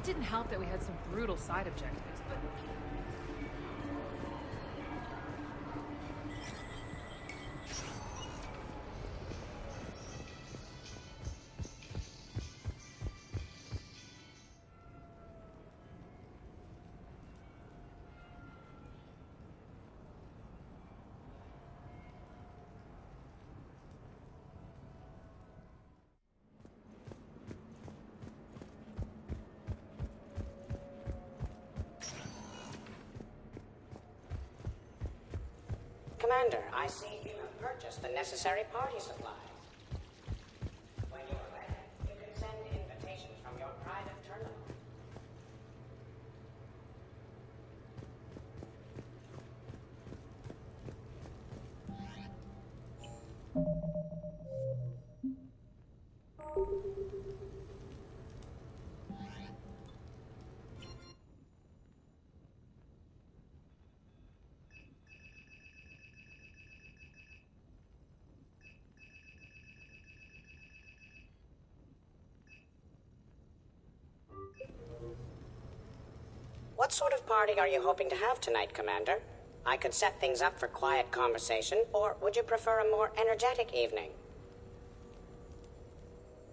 didn't help that we had some brutal side objectives, but... Commander, I see you have purchased the necessary party supplies. When you are ready, you can send invitations from your private terminal. What sort of party are you hoping to have tonight, Commander? I could set things up for quiet conversation, or would you prefer a more energetic evening?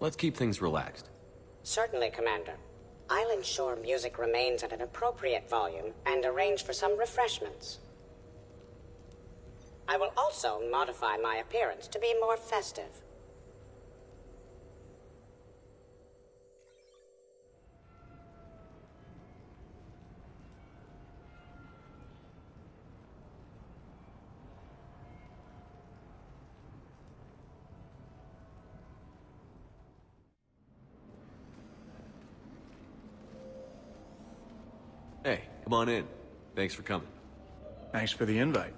Let's keep things relaxed. Certainly, Commander. I'll ensure music remains at an appropriate volume and arrange for some refreshments. I will also modify my appearance to be more festive. Hey, come on in. Thanks for coming. Thanks for the invite.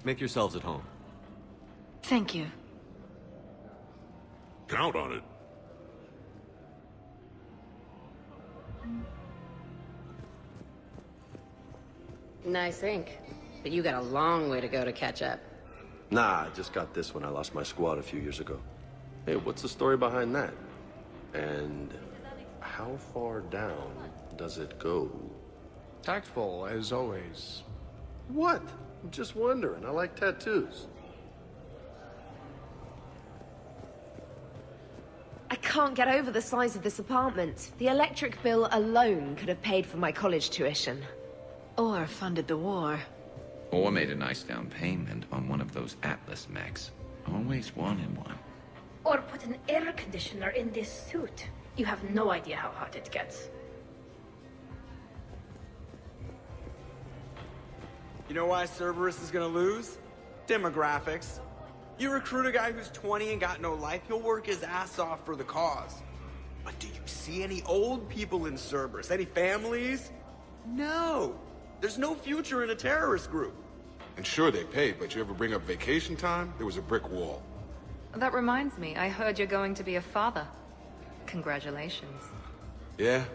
Make yourselves at home. Thank you. Count on it. Nice ink. But you got a long way to go to catch up. Nah, I just got this when I lost my squad a few years ago. Hey, what's the story behind that? And how far down does it go? Tactful, as always. What? I'm just wondering. I like tattoos. I can't get over the size of this apartment. The electric bill alone could have paid for my college tuition. Or funded the war. Or made a nice down payment on one of those Atlas mechs. Always wanted one. Or put an air conditioner in this suit. You have no idea how hot it gets. You know why Cerberus is gonna lose? Demographics. You recruit a guy who's 20 and got no life, he'll work his ass off for the cause. But do you see any old people in Cerberus? Any families? No. There's no future in a terrorist group. And sure, they pay, but you ever bring up vacation time, there was a brick wall. That reminds me, I heard you're going to be a father. Congratulations. Yeah?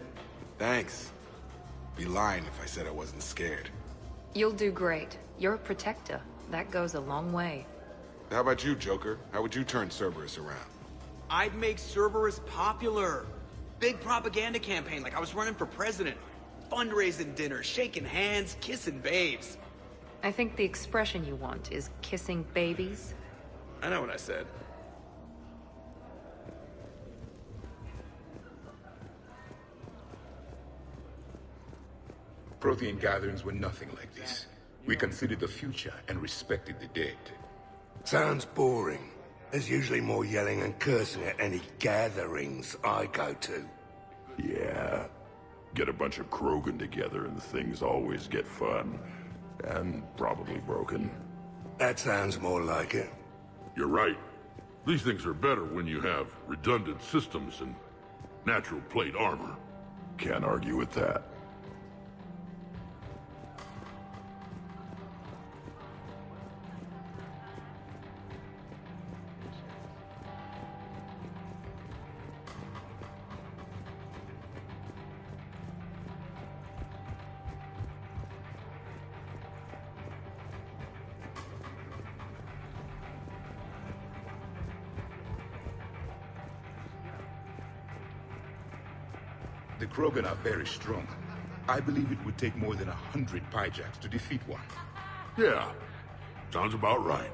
Thanks. Be lying if I said I wasn't scared. You'll do great. You're a protector. That goes a long way. How about you, Joker? How would you turn Cerberus around? I'd make Cerberus popular. Big propaganda campaign like I was running for president. Fundraising dinners, shaking hands, kissing babes. I think the expression you want is kissing babies. I know what I said. Prothean gatherings were nothing like this. We considered the future and respected the dead. Sounds boring. There's usually more yelling and cursing at any gatherings I go to. Yeah. Get a bunch of Krogan together and things always get fun. And probably broken. That sounds more like it. You're right. These things are better when you have redundant systems and natural plate armor. Can't argue with that. The Krogan are very strong. I believe it would take more than 100 Pyjaks to defeat one. Yeah, sounds about right.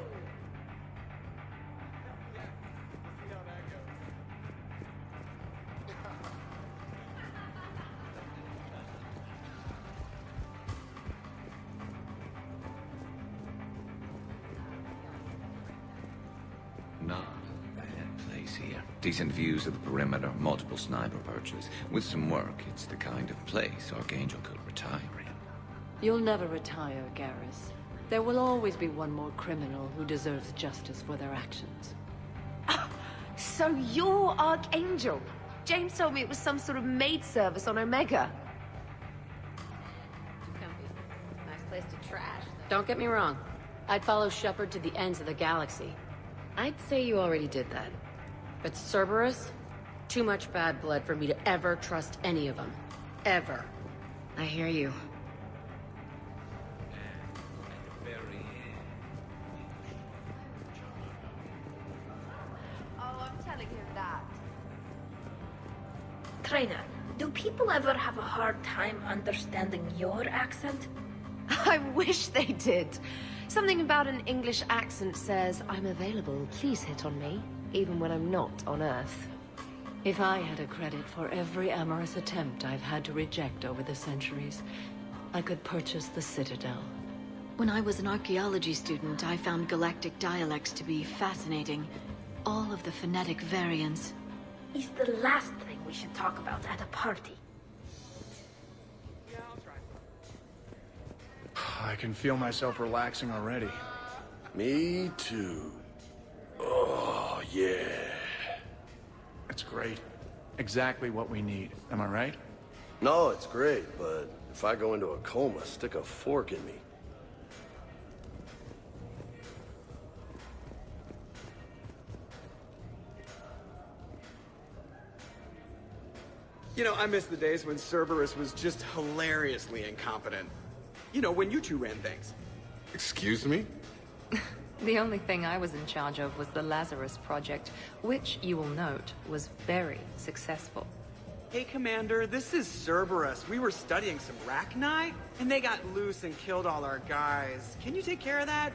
Not a bad place here. Decent views of the perimeter, multiple sniper perches. With some work, it's the kind of place Archangel could retire in. You'll never retire, Garrus. There will always be one more criminal who deserves justice for their actions. So you're Archangel? James told me it was some sort of maid service on Omega. Nice place to trash. Don't get me wrong. I'd follow Shepard to the ends of the galaxy. I'd say you already did that. But Cerberus? Too much bad blood for me to ever trust any of them. Ever. I hear you. Oh, I'm telling him that. Trainer, do people ever have a hard time understanding your accent? I wish they did. Something about an English accent says, I'm available, please hit on me, even when I'm not on Earth. If I had a credit for every amorous attempt I've had to reject over the centuries, I could purchase the Citadel. When I was an archaeology student, I found galactic dialects to be fascinating. All of the phonetic variants. Is the last thing we should talk about at a party. I can feel myself relaxing already. Me too. Oh, yeah. That's great. Exactly what we need. Am I right? No, it's great, but if I go into a coma, stick a fork in me. You know, I miss the days when Cerberus was just hilariously incompetent. You know, when you two ran things. Excuse me? The only thing I was in charge of was the Lazarus Project, which, you will note, was very successful. Hey, Commander, this is Cerberus. We were studying some rachni, and they got loose and killed all our guys. Can you take care of that?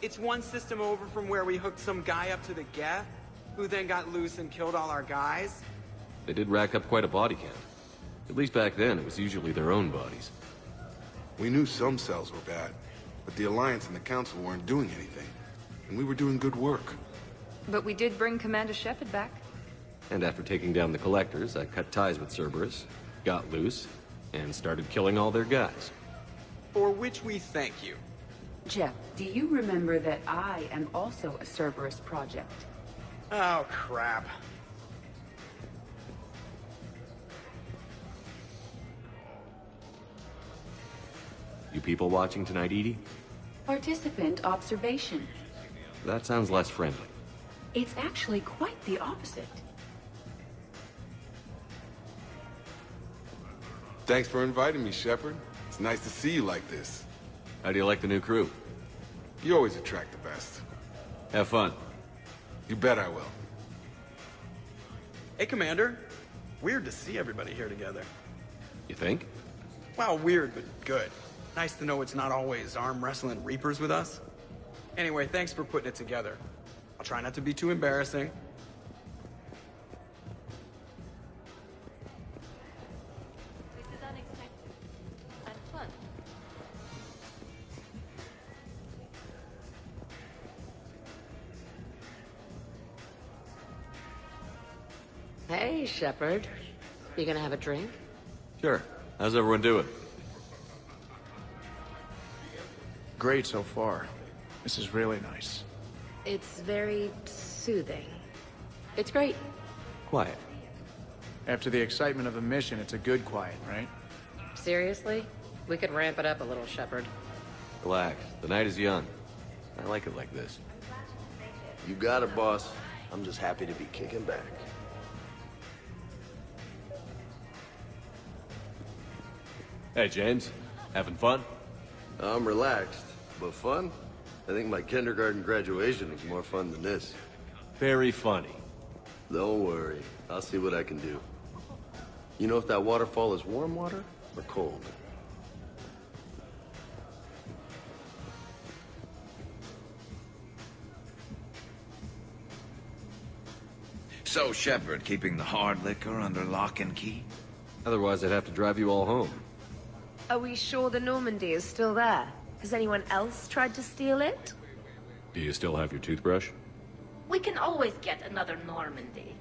It's one system over from where we hooked some guy up to the geth, who then got loose and killed all our guys. They did rack up quite a body count. At least back then, it was usually their own bodies. We knew some cells were bad, but the Alliance and the Council weren't doing anything. And we were doing good work. But we did bring Commander Shepard back. And after taking down the Collectors, I cut ties with Cerberus, got loose, and started killing all their guys. For which we thank you. Jeff, do you remember that I am also a Cerberus project? Oh, crap. You people watching tonight, Edie? Participant observation. That sounds less friendly. It's actually quite the opposite. Thanks for inviting me, Shepard. It's nice to see you like this. How do you like the new crew? You always attract the best. Have fun. You bet I will. Hey, Commander. Weird to see everybody here together. You think? Well, weird, but good. Nice to know it's not always arm wrestling Reapers with us. Anyway, thanks for putting it together. I'll try not to be too embarrassing. This is unexpected. And fun. Hey, Shepard. You gonna have a drink? Sure. How's everyone doing? Great so far. This is really nice. It's very soothing. It's great. Quiet. After the excitement of the mission, it's a good quiet, right? Seriously? We could ramp it up a little, Shepard. Relax. The night is young. I like it like this. You got it, boss. I'm just happy to be kicking back. Hey, James. Having fun? I'm relaxed, but fun? I think my kindergarten graduation was more fun than this. Very funny. Don't worry. I'll see what I can do. You know if that waterfall is warm water or cold? So, Shepard, keeping the hard liquor under lock and key? Otherwise, I'd have to drive you all home. Are we sure the Normandy is still there? Has anyone else tried to steal it? Do you still have your toothbrush? We can always get another Normandy.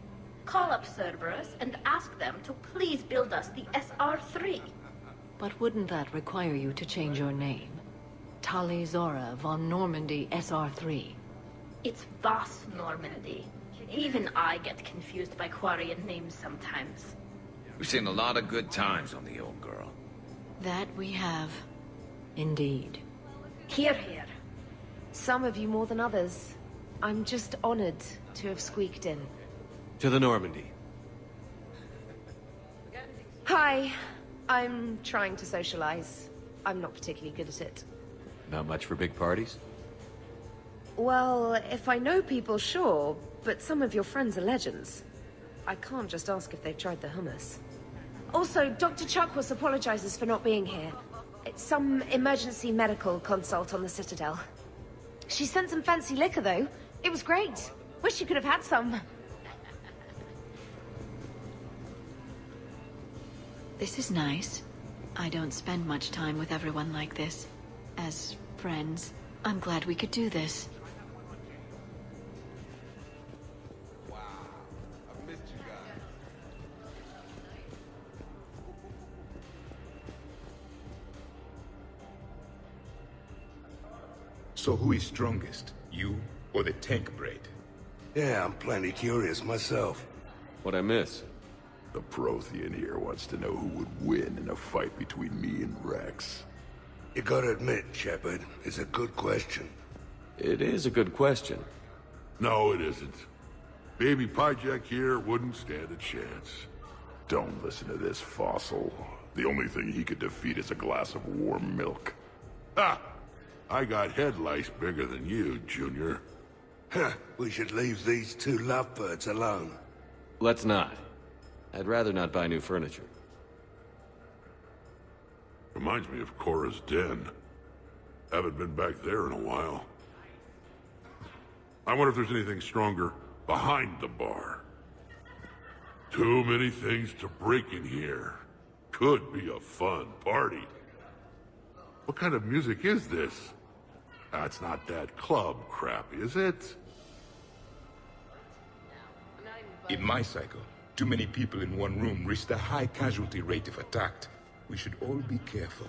Call up Cerberus and ask them to please build us the SR-3. But wouldn't that require you to change your name? Tali Zora von Normandy SR3. It's Voss Normandy. Even I get confused by Quarian names sometimes. We've seen a lot of good times on the old girl. That we have. Indeed. Hear, hear. Some of you more than others. I'm just honored to have squeaked in. To the Normandy. Hi. I'm trying to socialize. I'm not particularly good at it. Not much for big parties? Well, if I know people, sure. But some of your friends are legends. I can't just ask if they've tried the hummus. Also, Dr. Chuckwas apologizes for not being here. It's some emergency medical consult on the Citadel. She sent some fancy liquor, though. It was great. Wish you could have had some. This is nice. I don't spend much time with everyone like this. As friends, I'm glad we could do this. So who is strongest, you or the tank braid? Yeah, I'm plenty curious myself. What'd I miss? The Prothean here wants to know who would win in a fight between me and Wrex. You gotta admit, Shepard, it's a good question. It is a good question. No, it isn't. Baby Pyjak here wouldn't stand a chance. Don't listen to this fossil. The only thing he could defeat is a glass of warm milk. Ha! I got head lice bigger than you, Junior. Huh, we should leave these two lovebirds alone. Let's not. I'd rather not buy new furniture. Reminds me of Cora's den. Haven't been back there in a while. I wonder if there's anything stronger behind the bar. Too many things to break in here. Could be a fun party. What kind of music is this? That's not that club crap, is it? In my cycle, too many people in one room risk a high casualty rate if attacked. We should all be careful.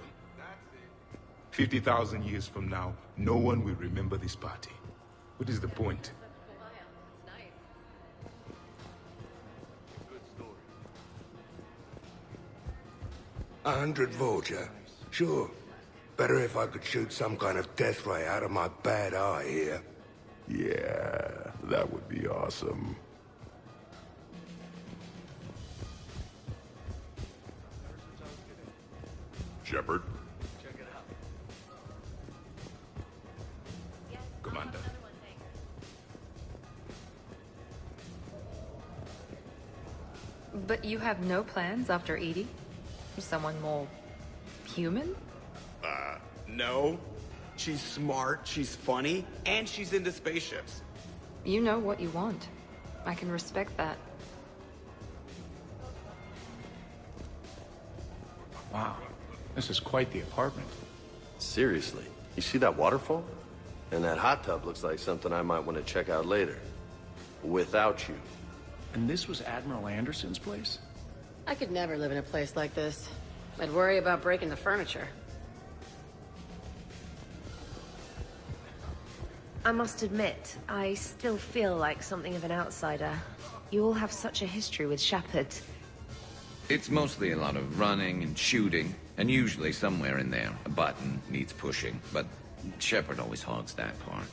50,000 years from now, no one will remember this party. What is the point? 100 Vulture. Sure. Better if I could shoot some kind of death ray out of my bad eye here. Yeah, that would be awesome. Shepard? Commander. But you have no plans after Edie? Someone more human? No. She's smart, she's funny, and she's into spaceships. You know what you want. I can respect that. Wow. This is quite the apartment. Seriously, you see that waterfall? And that hot tub looks like something I might want to check out later. Without you. And this was Admiral Anderson's place? I could never live in a place like this. I'd worry about breaking the furniture. I must admit, I still feel like something of an outsider. You all have such a history with Shepard. It's mostly a lot of running and shooting, and usually somewhere in there, a button needs pushing, but Shepard always hogs that part.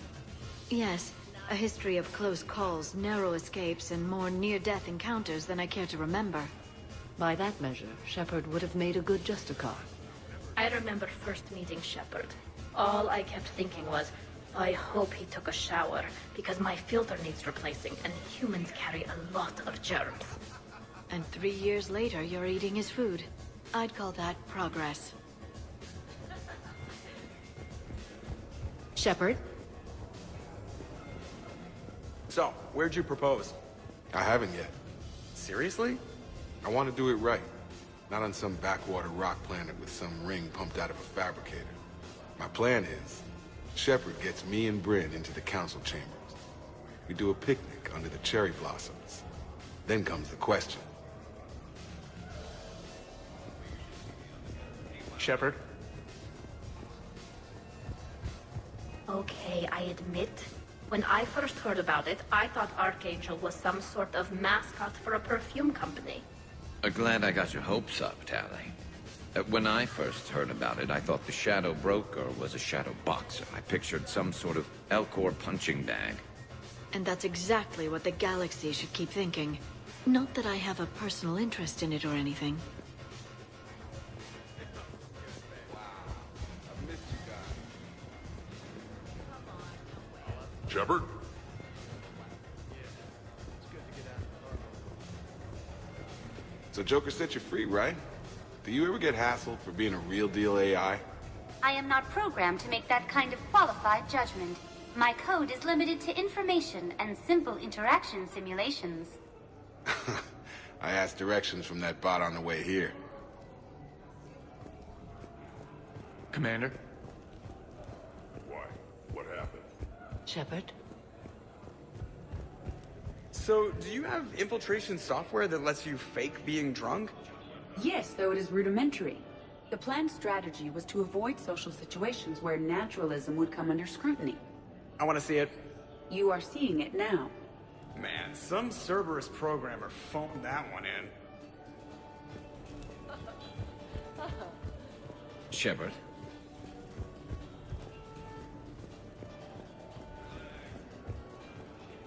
Yes, a history of close calls, narrow escapes, and more near-death encounters than I care to remember. By that measure, Shepard would have made a good Justicar. I remember first meeting Shepard. All I kept thinking was, I hope he took a shower, because my filter needs replacing, and humans carry a lot of germs. And 3 years later, you're eating his food. I'd call that progress. Shepard? So, where'd you propose? I haven't yet. Seriously? I want to do it right. Not on some backwater rock planet with some ring pumped out of a fabricator. My plan is, Shepard gets me and Bryn into the council chambers. We do a picnic under the cherry blossoms. Then comes the question. Shepard? Okay, I admit, when I first heard about it, I thought Archangel was some sort of mascot for a perfume company. Glad I got your hopes up, Tally. When I first heard about it, I thought the Shadow Broker was a Shadow Boxer. I pictured some sort of Elcor punching bag. And that's exactly what the galaxy should keep thinking. Not that I have a personal interest in it or anything. Shepard? So Joker set you free, right? Do you ever get hassled for being a real deal AI? I am not programmed to make that kind of qualified judgment. My code is limited to information and simple interaction simulations. I asked directions from that bot on the way here. Commander? Why? What happened? Shepard? So, do you have infiltration software that lets you fake being drunk? Yes, though it is rudimentary. The planned strategy was to avoid social situations where naturalism would come under scrutiny. I want to see it. You are seeing it now. Man, some Cerberus programmer phoned that one in. Shepard?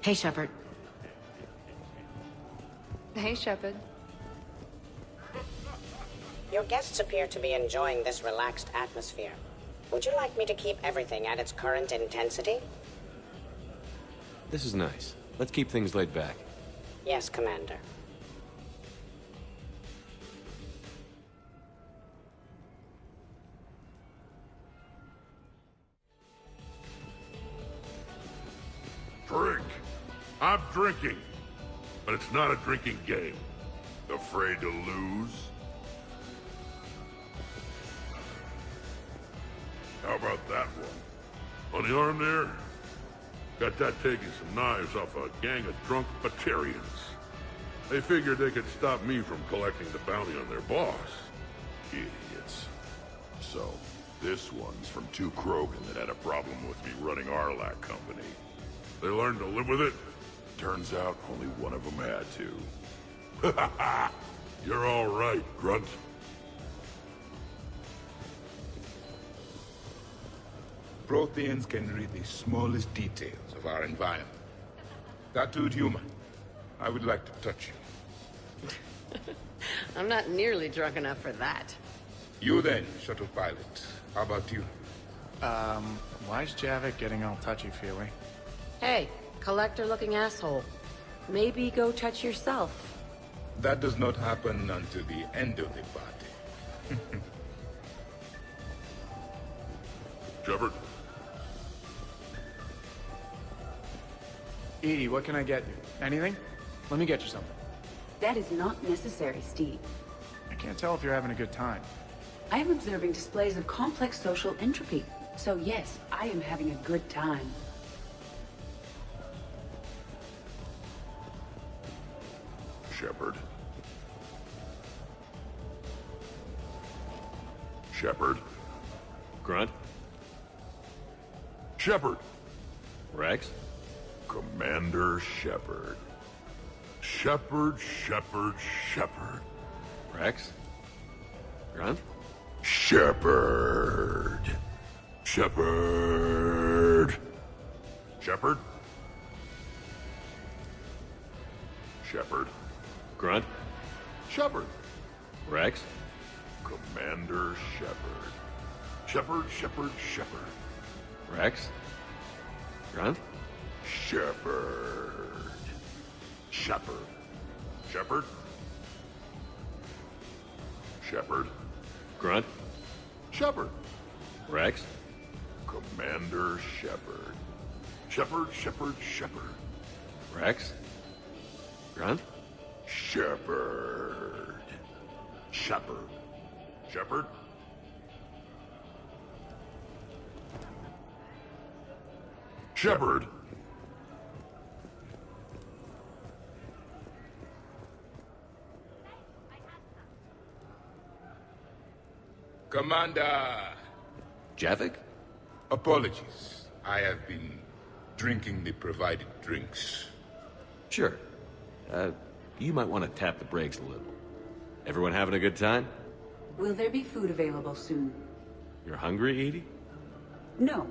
Hey, Shepard. Hey, Shepard. Your guests appear to be enjoying this relaxed atmosphere. Would you like me to keep everything at its current intensity? This is nice. Let's keep things laid back. Yes, Commander. Drink. I'm drinking. But it's not a drinking game. Afraid to lose? How about that one? On the arm there? Got that taking some knives off a gang of drunk Batarians. They figured they could stop me from collecting the bounty on their boss. Idiots. So, this one's from two Krogan that had a problem with me running our lac company. They learned to live with it? Turns out only one of them had to. You're all right, Grunt. Protheans can read the smallest details of our environment. Tattooed human, I would like to touch you. I'm not nearly drunk enough for that. You then, shuttle pilot. How about you? Why's Javik getting all touchy-feely? Hey, collector-looking asshole. Maybe go touch yourself. That does not happen until the end of the party. Shepard? Edie, what can I get you? Anything? Let me get you something. That is not necessary, Steve. I can't tell if you're having a good time. I am observing displays of complex social entropy. So yes, I am having a good time. Shepard. Shepard. Grunt? Shepard! Wrex? Commander Shepard. Shepard, Shepard, Shepard. Wrex? Grunt? Shepard. Shepard. Shepard? Shepard. Grunt? Shepard. Wrex? Commander Shepard. Shepard, Shepard, Shepard. Wrex? Grunt? Shepard. Shepard. Shepard? Shepard. Grunt. Shepard. Wrex. Commander Shepard. Shepard. Wrex. Grunt. Shepard. Shepard. Shepard. Commander! Javik? Apologies. I have been drinking the provided drinks. Sure. You might want to tap the brakes a little. Everyone having a good time? Will there be food available soon? You're hungry, Edie? No.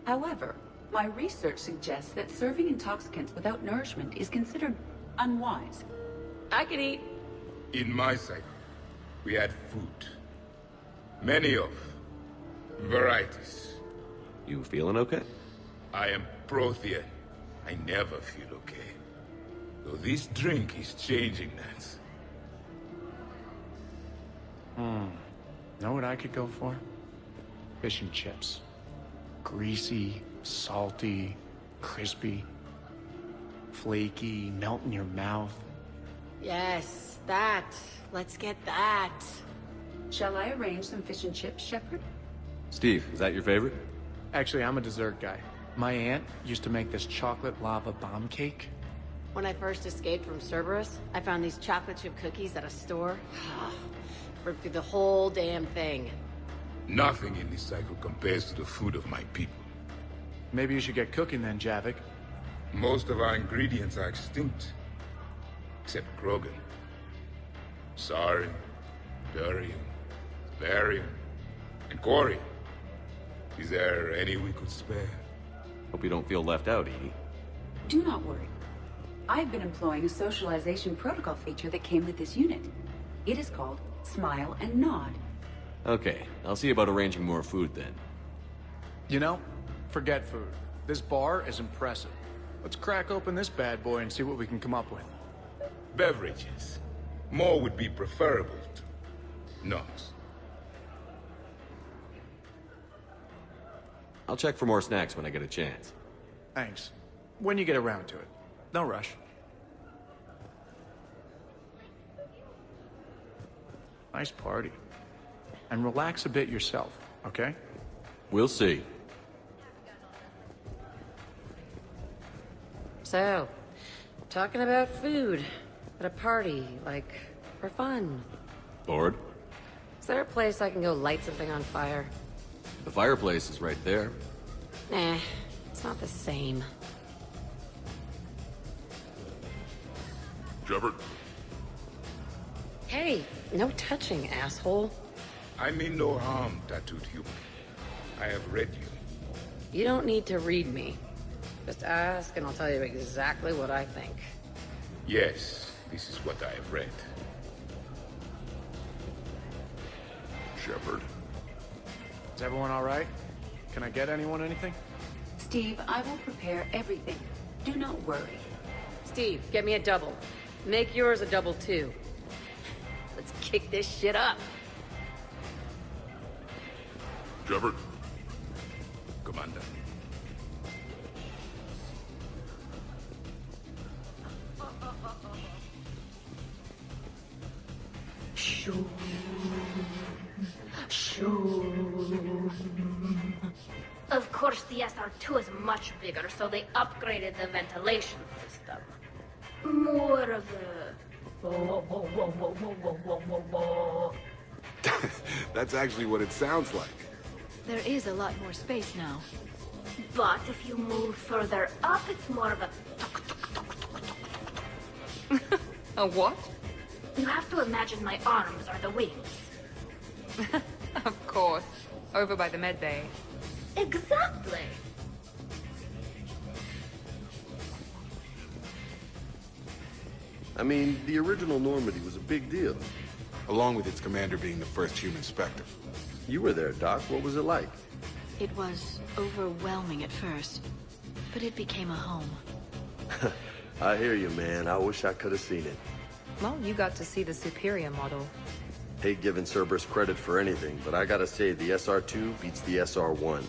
However, my research suggests that serving intoxicants without nourishment is considered unwise. I can eat. In my cycle, we had food. Many of varieties. You feeling okay? I am Prothean. I never feel okay. Though this drink is changing that. Know what I could go for? Fish and chips. Greasy, salty, crispy, flaky, melt in your mouth. Yes, that. Let's get that. Shall I arrange some fish and chips, Shepard? Steve, is that your favorite? Actually, I'm a dessert guy. My aunt used to make this chocolate lava bomb cake. When I first escaped from Cerberus, I found these chocolate chip cookies at a store. Ripped through the whole damn thing. Nothing in this cycle compares to the food of my people. Maybe you should get cooking then, Javik. Most of our ingredients are extinct. Except Krogan. Sarin, Durian, Valerian, and Corian. Is there any we could spare? Hope you don't feel left out, Edie. Do not worry. I've been employing a socialization protocol feature that came with this unit. It is called Smile and Nod. Okay, I'll see about arranging more food then. You know, forget food. This bar is impressive. Let's crack open this bad boy and see what we can come up with. Beverages. More would be preferable to not. I'll check for more snacks when I get a chance. Thanks. When you get around to it. No rush. Nice party. And relax a bit yourself, okay? We'll see. So, talking about food at a party, like, for fun. Bored? Is there a place I can go light something on fire? The fireplace is right there. Nah, it's not the same. Shepard. Hey, no touching, asshole. I mean no harm, tattooed human. I have read you. You don't need to read me. Just ask and I'll tell you exactly what I think. Yes, this is what I have read. Shepard. Is everyone all right? Can I get anyone anything? Steve, I will prepare everything. Do not worry. Steve, get me a double. Make yours a double too. Let's kick this shit up. Shepard. Commander. Shoo. Of course, the SR2 is much bigger, so they upgraded the ventilation system. More of a... That's actually what it sounds like. There is a lot more space now. But if you move further up, it's more of a... A what? You have to imagine my arms are the wings. Of course. Over by the med bay. Exactly. I mean, the original Normandy was a big deal. Along with its commander being the first human Spectre. You were there, Doc. What was it like? It was overwhelming at first, but it became a home. I hear you, man. I wish I could have seen it. Well, you got to see the superior model. Hate giving Cerberus credit for anything, but I gotta say the SR2 beats the SR1.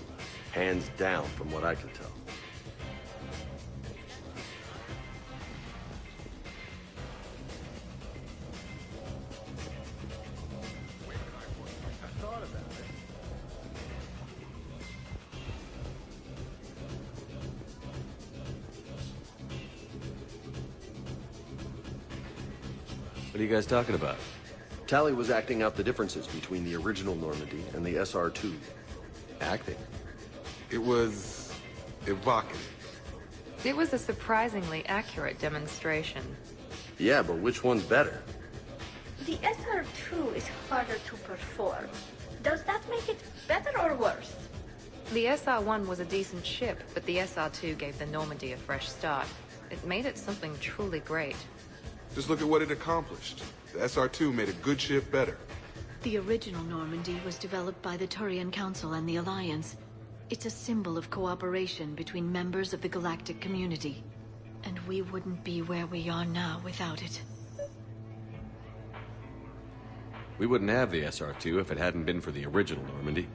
Hands down, from what I can tell. What are you guys talking about? Tally was acting out the differences between the original Normandy and the SR2. Acting? It was evocative. It was a surprisingly accurate demonstration. Yeah, but which one's better? The SR2 is harder to perform. Does that make it better or worse? The SR1 was a decent ship, but the SR2 gave the Normandy a fresh start. It made it something truly great. Just look at what it accomplished. The SR2 made a good ship better. The original Normandy was developed by the Turian Council and the Alliance. It's a symbol of cooperation between members of the galactic community. And we wouldn't be where we are now without it. We wouldn't have the SR2 if it hadn't been for the original Normandy.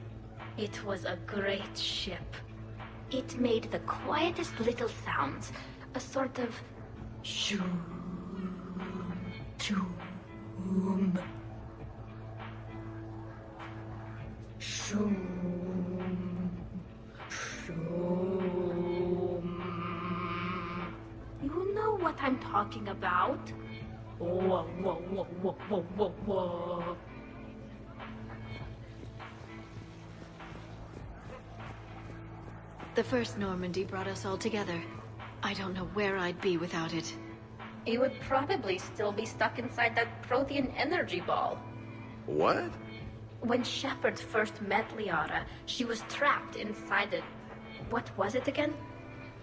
It was a great ship. It made the quietest little sounds. A sort of... shoom. Shoom. Shoom. Shoom. You know what I'm talking about? Whoa, whoa, whoa, whoa, whoa, whoa, whoa. The first Normandy brought us all together. I don't know where I'd be without it. You would probably still be stuck inside that Prothean energy ball. What? When Shepard first met Liara, she was trapped inside it. What was it again?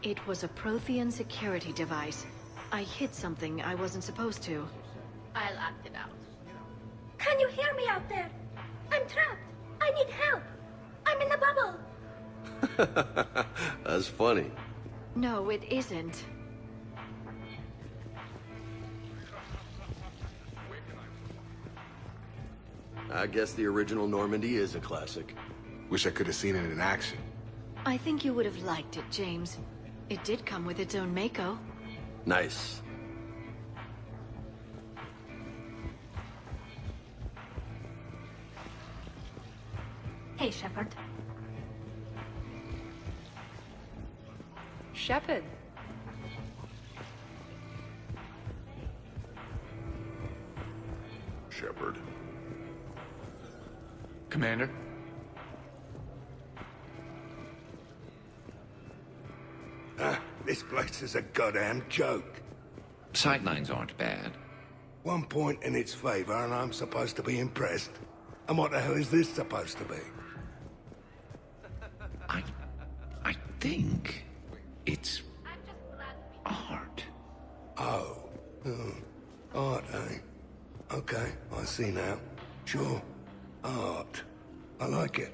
It was a Prothean security device. I hit something I wasn't supposed to. I'll act it out. Can you hear me out there? I'm trapped. I need help. I'm in a bubble. That's funny. No, it isn't. I guess the original Normandy is a classic. Wish I could have seen it in action. I think you would have liked it, James. It did come with its own Mako. Nice. Hey, Shepard. Shepard. Shepard. Commander? This place is a goddamn joke. Sightlines aren't bad. One point in its favor and I'm supposed to be impressed. And what the hell is this supposed to be? I think it's art. Oh. Art, eh? Okay, I see now. Sure. Art. I like it.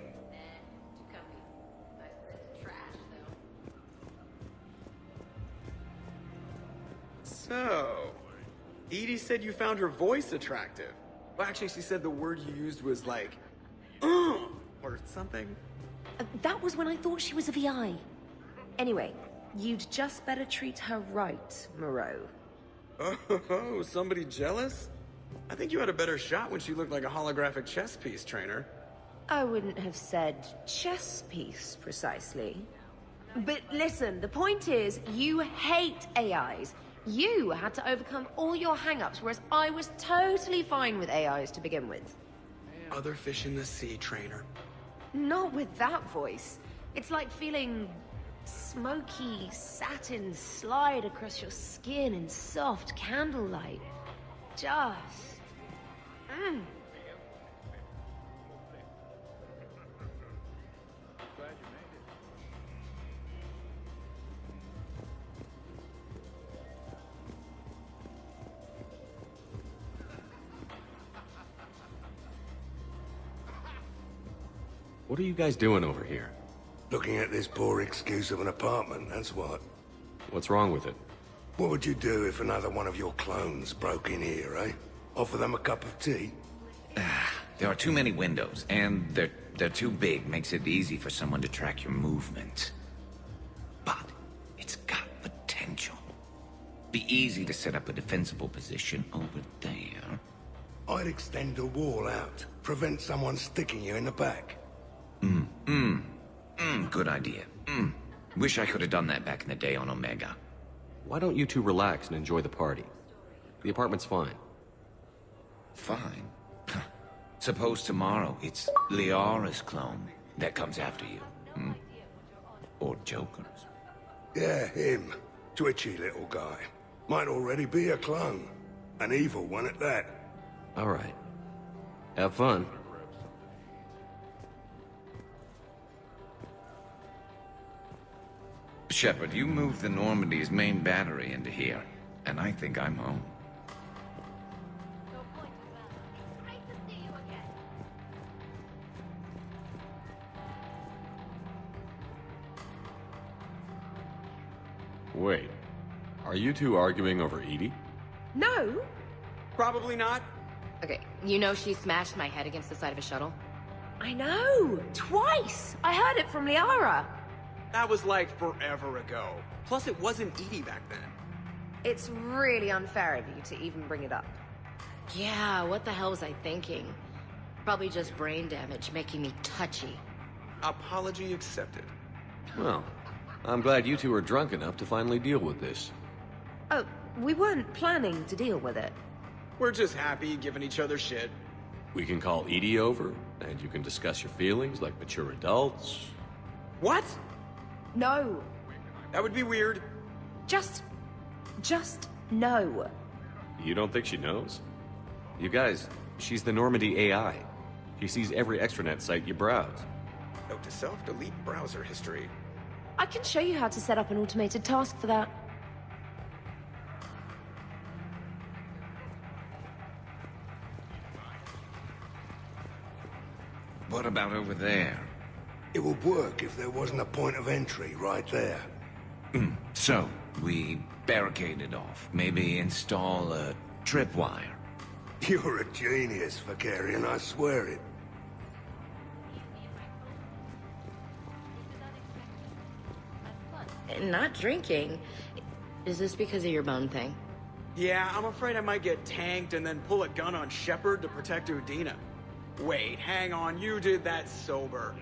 So, Edie said you found her voice attractive. Well, actually, she said the word you used was like, or something. That was when I thought she was a VI. Anyway, you'd just better treat her right, Moreau. Oh, somebody jealous? I think you had a better shot when she looked like a holographic chess piece, Trainer. I wouldn't have said chess piece, precisely. But listen, the point is, you hate AIs. You had to overcome all your hang-ups, whereas I was totally fine with AIs to begin with. Other fish in the sea, Trainer. Not with that voice. It's like feeling smoky satin slide across your skin in soft candlelight. Just... What are you guys doing over here? Looking at this poor excuse of an apartment, that's what. What's wrong with it? What would you do if another one of your clones broke in here, eh? Offer them a cup of tea? There are too many windows, and they're too big. Makes it easy for someone to track your movement. But it's got potential. Be easy to set up a defensible position over there. I'd extend the wall out. Prevent someone sticking you in the back. Good idea. Wish I could have done that back in the day on Omega. Why don't you two relax and enjoy the party? The apartment's fine. Fine? Suppose tomorrow it's Liara's clone that comes after you. Or Joker's. Yeah, him. Twitchy little guy. Might already be a clone. An evil one at that. All right. Have fun. Shepard, you moved the Normandy's main battery into here, and I think I'm home. Wait, are you two arguing over Edie? No. Probably not. Okay, you know she smashed my head against the side of a shuttle? I know. Twice. I heard it from Liara. That was like forever ago. Plus, it wasn't Edie back then. It's really unfair of you to even bring it up. Yeah, what the hell was I thinking? Probably just brain damage making me touchy. Apology accepted. Well, I'm glad you two are drunk enough to finally deal with this. Oh, we weren't planning to deal with it. We're just happy giving each other shit. We can call Edie over, and you can discuss your feelings like mature adults. What? No. That would be weird. Just no. You don't think she knows? You guys, she's the Normandy AI. She sees every extranet site you browse. Note to self, delete browser history. I can show you how to set up an automated task for that. What about over there? It would work if there wasn't a point of entry right there. So, we barricade it off. Maybe install a tripwire. You're a genius, Vakarian, I swear it. Not drinking. Is this because of your bone thing? Yeah, I'm afraid I might get tanked and then pull a gun on Shepard to protect Udina. Wait, hang on, you did that sober.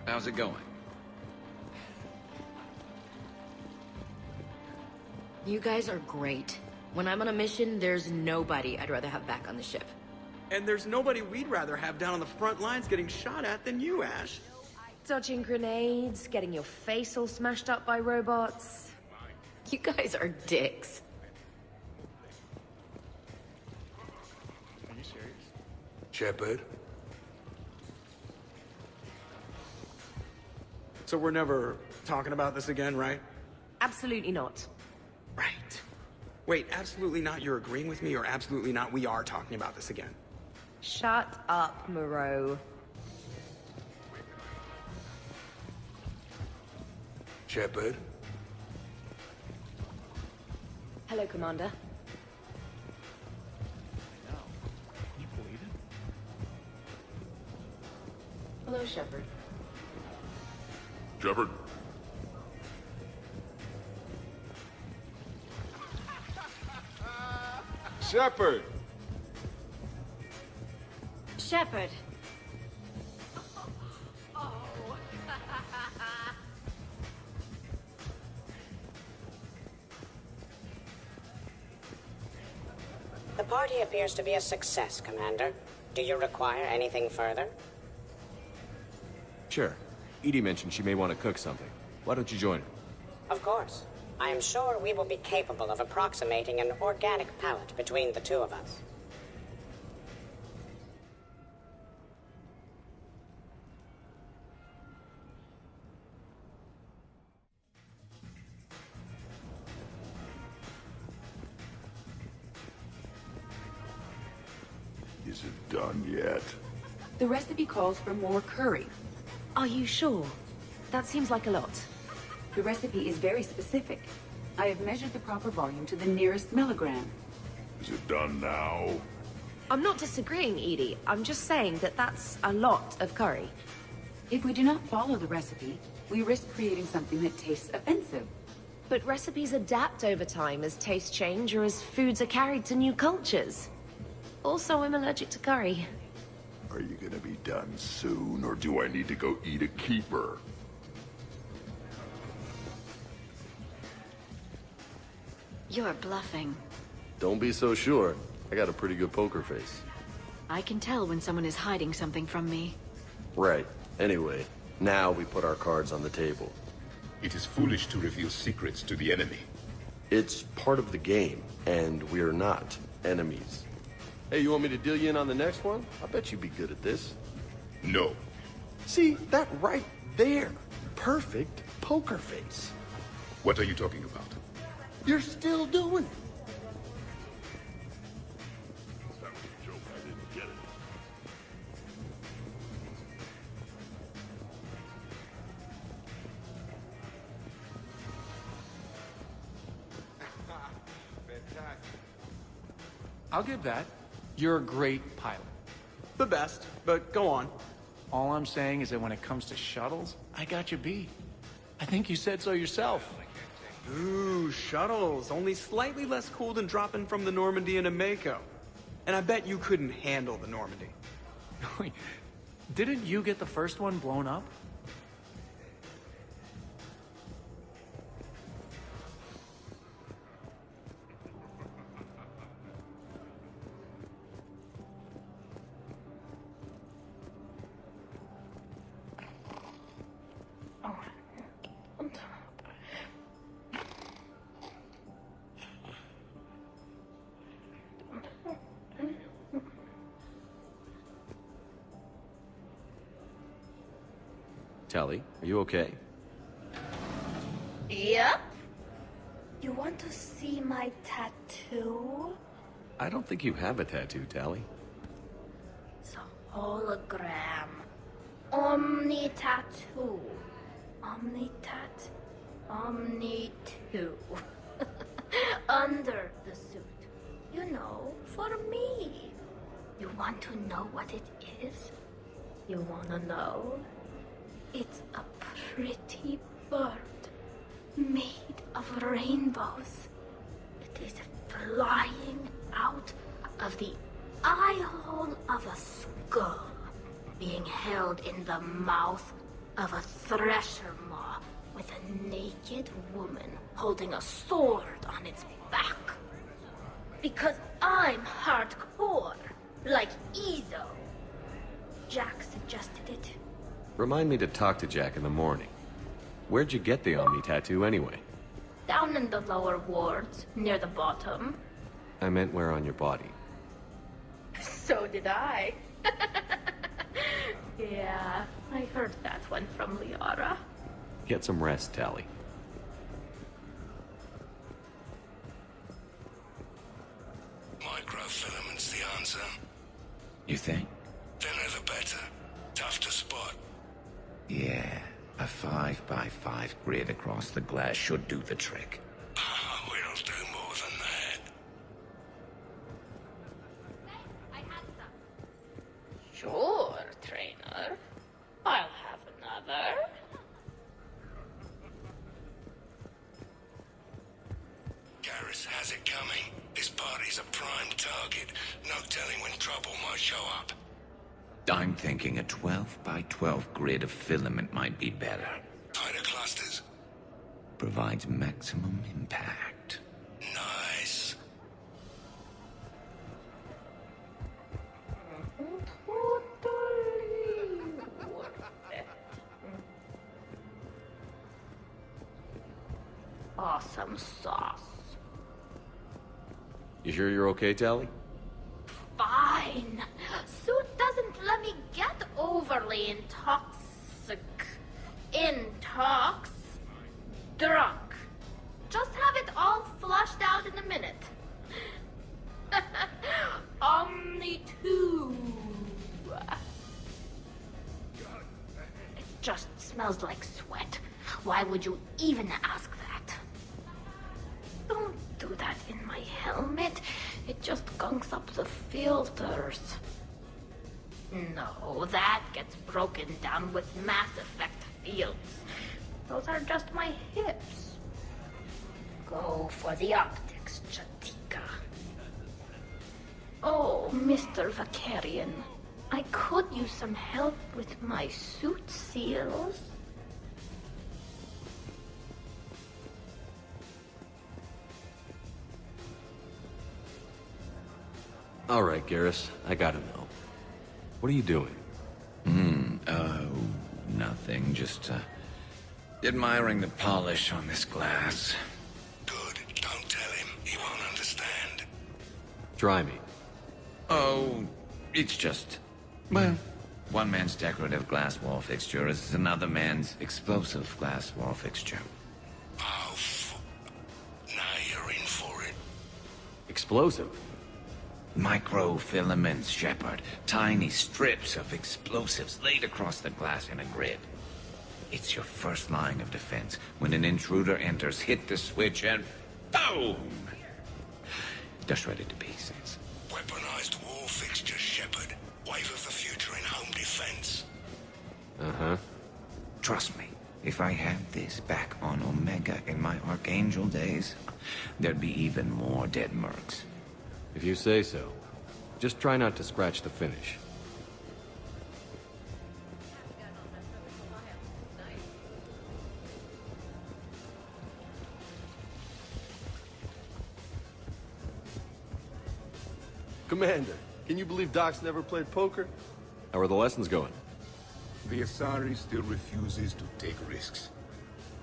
How's it going? You guys are great. When I'm on a mission, there's nobody I'd rather have back on the ship. And there's nobody we'd rather have down on the front lines getting shot at than you, Ash. Dodging grenades, getting your face all smashed up by robots. You guys are dicks. Are you serious? Shepard? So we're never talking about this again, right? Absolutely not. Right. Wait, absolutely not you're agreeing with me, or absolutely not we are talking about this again? Shut up, Moreau. Shepard? Hello, Commander. No. Can you believe it? Hello, Shepard. Shepard? Shepard! Shepard. The party appears to be a success, Commander. Do you require anything further? Sure. Edie mentioned she may want to cook something. Why don't you join her? Of course. I am sure we will be capable of approximating an organic palate between the two of us. Is it done yet? The recipe calls for more curry. Are you sure? That seems like a lot. The recipe is very specific. I have measured the proper volume to the nearest milligram. Is it done now? I'm not disagreeing, Edie. I'm just saying that that's a lot of curry. If we do not follow the recipe, we risk creating something that tastes offensive. But recipes adapt over time as tastes change or as foods are carried to new cultures. Also, I'm allergic to curry. Are you gonna be done soon, or do I need to go eat a keeper? You're bluffing. Don't be so sure. I got a pretty good poker face. I can tell when someone is hiding something from me. Right. Anyway, now we put our cards on the table. It is foolish to reveal secrets to the enemy. It's part of the game, and we're not enemies. Hey, you want me to deal you in on the next one? I bet you'd be good at this. No. See, that right there. Perfect poker face. What are you talking about? You're still doing it. I'll give that. You're a great pilot. The best, but go on. All I'm saying is that when it comes to shuttles, I got you beat. I think you said so yourself. Ooh, shuttles. Only slightly less cool than dropping from the Normandy into Mako. And I bet you couldn't handle the Normandy. Wait, didn't you get the first one blown up? Tally, are you okay? Yep. You want to see my tattoo? I don't think you have a tattoo, Tally. It's a hologram. Omni tattoo. Omni tat. Omni 2. Under the suit. You know, for me. You want to know what it is? You wanna know? It's a pretty bird made of rainbows. It is flying out of the eye hole of a skull, being held in the mouth of a thresher maw with a naked woman holding a sword on its back. Because I'm hardcore, like Ezo. Jack suggested it. Remind me to talk to Jack in the morning. Where'd you get the Omni tattoo anyway? Down in the lower wards, near the bottom. I meant where on your body. So did I. Yeah, I heard that one from Liara. Get some rest, Tally. Microfilament's the answer. You think? Thinner the better. Tough to spot. Yeah, a 5x5 grid across the glass should do the trick. We'll do more than that. Sure, trainer. I'll have another. Garrus has it coming. This party's a prime target. No telling when trouble might show up. I'm thinking a 12x12 grid of filament might be better. Tighter clusters. Provides maximum impact. Nice. Awesome sauce. You sure you're okay, Tally? Fine. Suit doesn't let me get overly drunk. Just have it all flushed out in a minute. Omni 2. It just smells like sweat. Why would you even ask that? mess up the filters. No, that gets broken down with Mass Effect fields. Those are just my hips. Go for the optics, Chatika. Oh, Mr. Vakarian. I could use some help with my suit seals. All right, Garrus, I gotta know. What are you doing? Nothing. Just, admiring the polish on this glass. Good. Don't tell him. He won't understand. Try me. Oh, it's just... Well, one man's decorative glass wall fixture is another man's explosive glass wall fixture. Oh, now you're in for it. Explosive? Microfilaments, Shepard. Tiny strips of explosives laid across the glass in a grid. It's your first line of defense. When an intruder enters, hit the switch and... boom! They're shredded to pieces. Weaponized wall fixtures, Shepard. Wave of the future in home defense. Uh-huh. Trust me, if I had this back on Omega in my Archangel days, there'd be even more dead mercs. If you say so. Just try not to scratch the finish. Commander, can you believe Doc's never played poker? How are the lessons going? The Asari still refuses to take risks.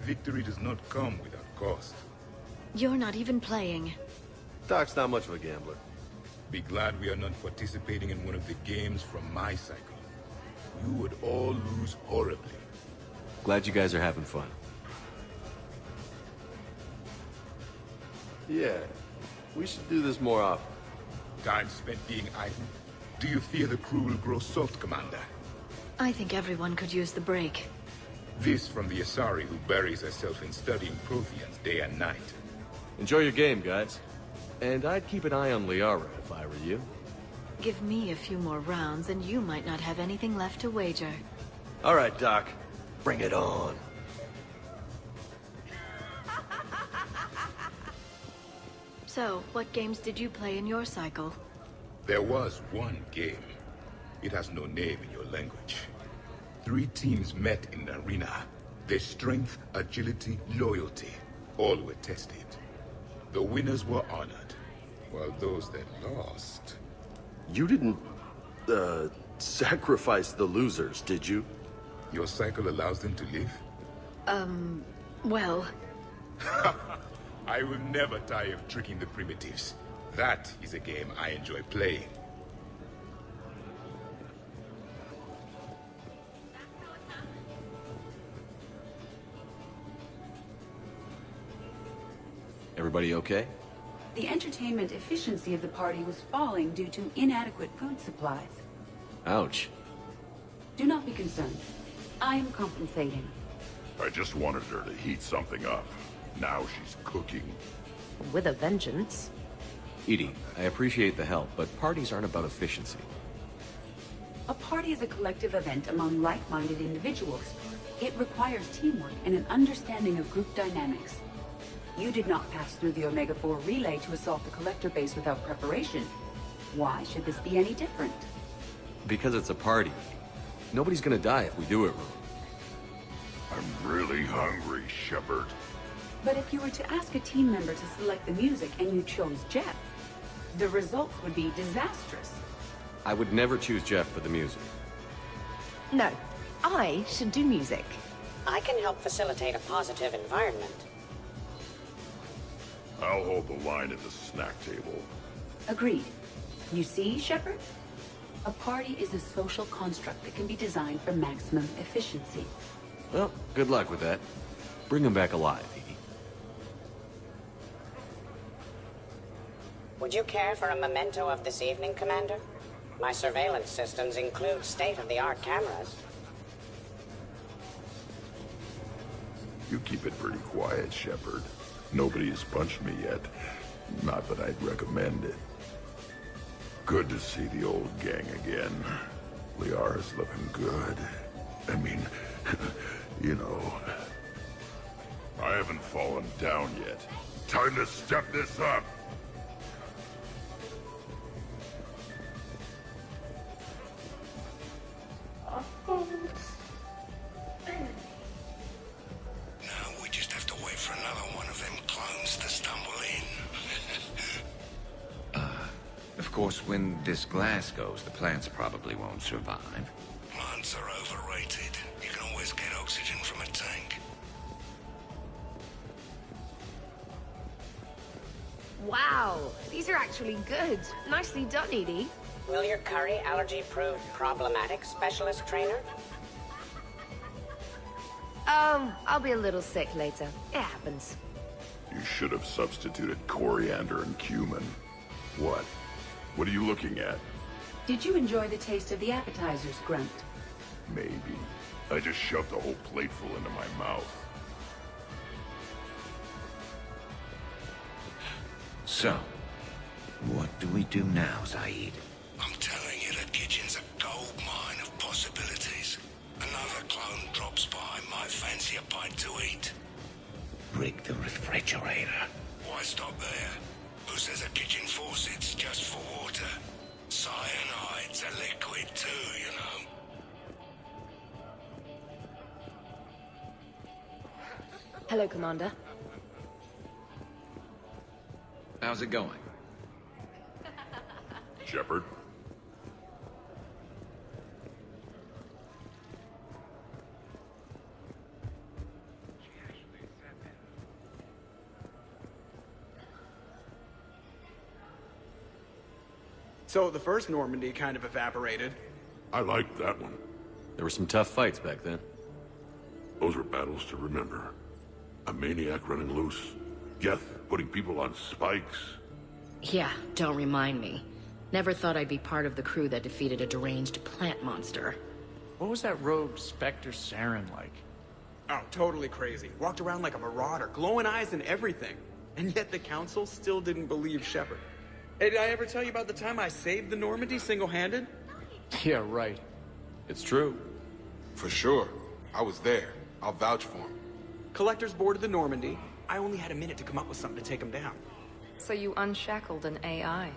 Victory does not come without cost. You're not even playing. Doc's not much of a gambler. Be glad we are not participating in one of the games from my cycle. You would all lose horribly. Glad you guys are having fun. Yeah, we should do this more often. Time spent being idle? Do you fear the crew will grow soft, Commander? I think everyone could use the break. This from the Asari who buries herself in studying Protheans day and night. Enjoy your game, guys. And I'd keep an eye on Liara if I were you. Give me a few more rounds and you might not have anything left to wager. All right, Doc. Bring it on. So, what games did you play in your cycle? There was one game. It has no name in your language. 3 teams met in the arena. Their strength, agility, loyalty, all were tested. The winners were honored, while those that lost... You didn't, sacrifice the losers, did you? Your cycle allows them to live? Well... I will never tire of tricking the primitives. That is a game I enjoy playing. Everybody okay? The entertainment efficiency of the party was falling due to inadequate food supplies. Ouch. Do not be concerned. I am compensating. I just wanted her to heat something up. Now she's cooking. With a vengeance. Edie, I appreciate the help, but parties aren't about efficiency. A party is a collective event among like-minded individuals. It requires teamwork and an understanding of group dynamics. You did not pass through the Omega-4 relay to assault the Collector base without preparation. Why should this be any different? Because it's a party. Nobody's gonna die if we do it wrong. I'm really hungry, Shepard. But if you were to ask a team member to select the music and you chose Jeff, the results would be disastrous. I would never choose Jeff for the music. No, I should do music. I can help facilitate a positive environment. I'll hold the line at the snack table. Agreed. You see, Shepard? A party is a social construct that can be designed for maximum efficiency. Well, good luck with that. Bring him back alive, Edie. Would you care for a memento of this evening, Commander? My surveillance systems include state-of-the-art cameras. You keep it pretty quiet, Shepard. Nobody has punched me yet. Not that I'd recommend it. Good to see the old gang again. Liara's looking good. I mean, you know... I haven't fallen down yet. Time to step this up! Now we just have to wait for another one of them clones to stumble in. Of course, when this glass goes, the plants probably won't survive. Plants are overrated. You can always get oxygen from a tank. Wow, these are actually good. Nicely done, Edie. Will your curry allergy prove problematic, specialist trainer? I'll be a little sick later. It happens. You should have substituted coriander and cumin. What? What are you looking at? Did you enjoy the taste of the appetizers, Grunt? Maybe. I just shoved a whole plateful into my mouth. So, what do we do now, Zaid? I'm telling you, the kitchen's a gold mine of possibilities. Another clone drops by, might fancy a bite to eat. Rig the refrigerator. Why stop there? Who says a kitchen faucet's just for water? Cyanide's a liquid too, you know. Hello, Commander. How's it going? Shepard? So the first Normandy kind of evaporated. I liked that one. There were some tough fights back then. Those were battles to remember. A maniac running loose. Geth putting people on spikes. Yeah, don't remind me. Never thought I'd be part of the crew that defeated a deranged plant monster. What was that rogue Spectre Saren like? Oh, totally crazy. Walked around like a marauder, glowing eyes and everything. And yet the Council still didn't believe Shepard. Hey, did I ever tell you about the time I saved the Normandy single-handed? Yeah, right. It's true. For sure. I was there. I'll vouch for him. Collectors boarded the Normandy. I only had a minute to come up with something to take them down. So you unshackled an AI.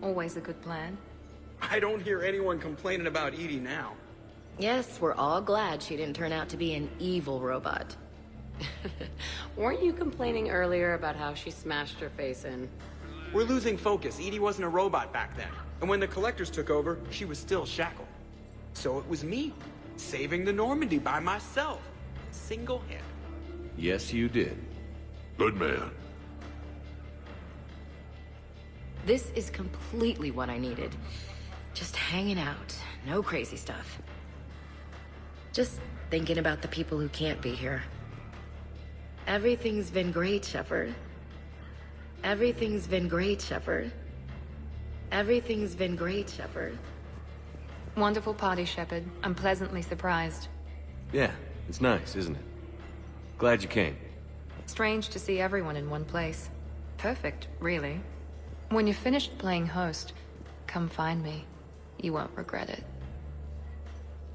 Always a good plan. I don't hear anyone complaining about Edie now. Yes, we're all glad she didn't turn out to be an evil robot. Weren't you complaining earlier about how she smashed her face in? We're losing focus. Edie wasn't a robot back then. And when the Collectors took over, she was still shackled. So it was me, saving the Normandy by myself. Single-handed. Yes, you did. Good man. This is completely what I needed. Just hanging out. No crazy stuff. Just thinking about the people who can't be here. Everything's been great, Shepard. Everything's been great, Shepard. Everything's been great, Shepard. Wonderful party, Shepard. I'm pleasantly surprised. Yeah, it's nice, isn't it? Glad you came. Strange to see everyone in one place. Perfect, really. When you're finished playing host, come find me. You won't regret it.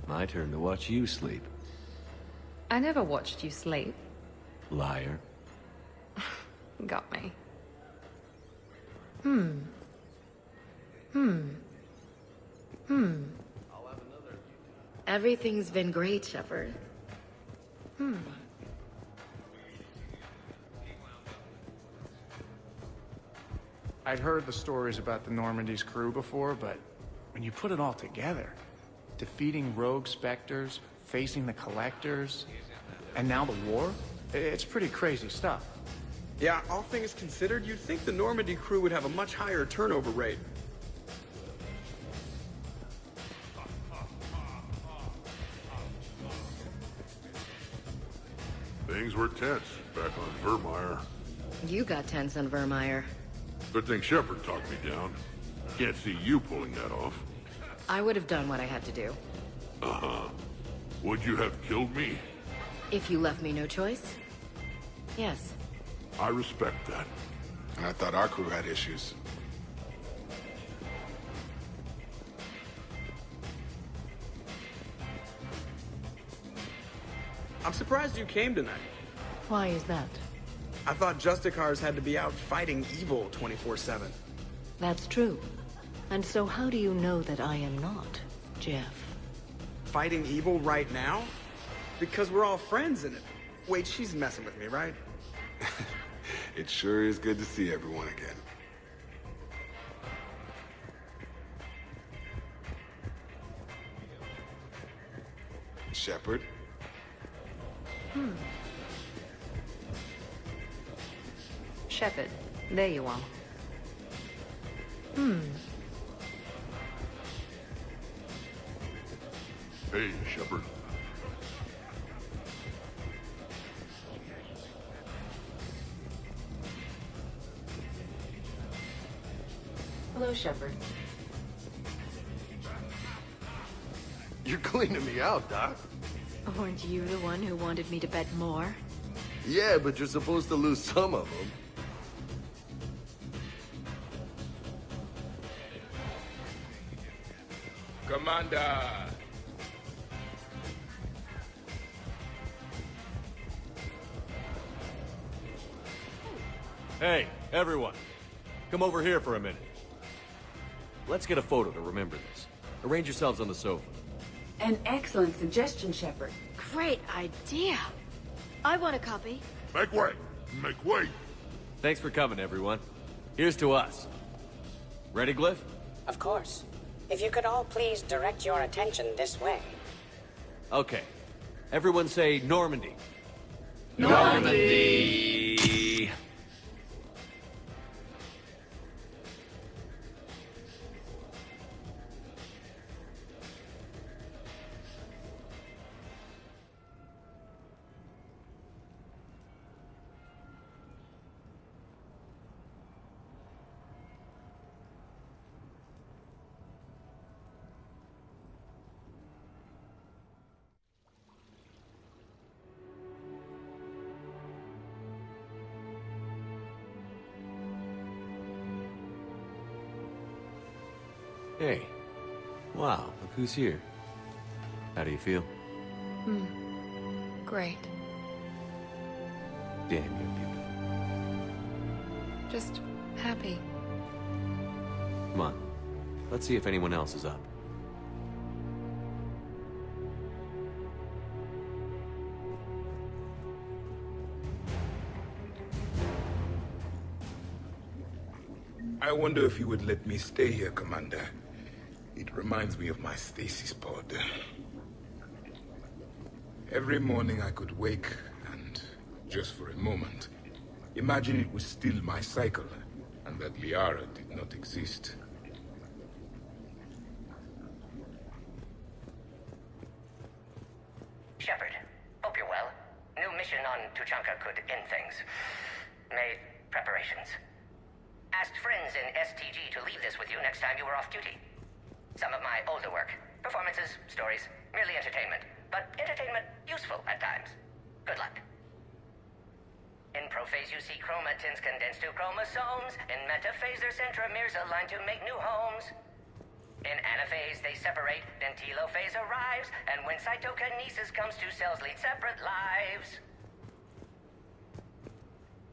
My turn to watch you sleep. I never watched you sleep. Liar. Got me. Everything's been great, Shepard. I'd heard the stories about the Normandy's crew before, but when you put it all together, defeating rogue Spectres, facing the Collectors, and now the war, it's pretty crazy stuff. Yeah, all things considered, you'd think the Normandy crew would have a much higher turnover rate. Things were tense back on Virmire. You got tense on Virmire. Good thing Shepard talked me down. Can't see you pulling that off. I would have done what I had to do. Uh-huh. Would you have killed me? If you left me no choice? Yes. I respect that. And I thought our crew had issues. I'm surprised you came tonight. Why is that? I thought Justicars had to be out fighting evil 24/7. That's true. And so how do you know that I am not, Jeff? Fighting evil right now? Because we're all friends in it. Wait, she's messing with me, right? It sure is good to see everyone again. Shepard? Shepard, there you are. Hey, Shepard. Hello, Shepard. You're cleaning me out, Doc. Weren't you the one who wanted me to bet more? Yeah, but you're supposed to lose some of them. Commander! Hey, everyone. Come over here for a minute. Let's get a photo to remember this. Arrange yourselves on the sofa. An excellent suggestion, Shepard. Great idea. I want a copy. Make way! Make way! Thanks for coming, everyone. Here's to us. Ready, Glyph? Of course. If you could all please direct your attention this way. Okay. Everyone say Normandy. Normandy! Hey. Wow, look who's here. How do you feel? Great. Damn, you're beautiful. Just happy. Come on. Let's see if anyone else is up. I wonder if you would let me stay here, Commander. It reminds me of my stasis pod. Every morning I could wake and, just for a moment, imagine it was still my cycle and that Liara did not exist. Shepard, hope you're well. New mission on Tuchanka could end things. Made preparations. Asked friends in STG to leave this with you next time you were off duty. Some of my older work. Performances, stories, merely entertainment. But entertainment useful at times. Good luck. In prophase you see chromatins condensed to chromosomes. In metaphase their centromeres align to make new homes. In anaphase they separate, then telophase arrives. And when cytokinesis comes, two cells lead separate lives.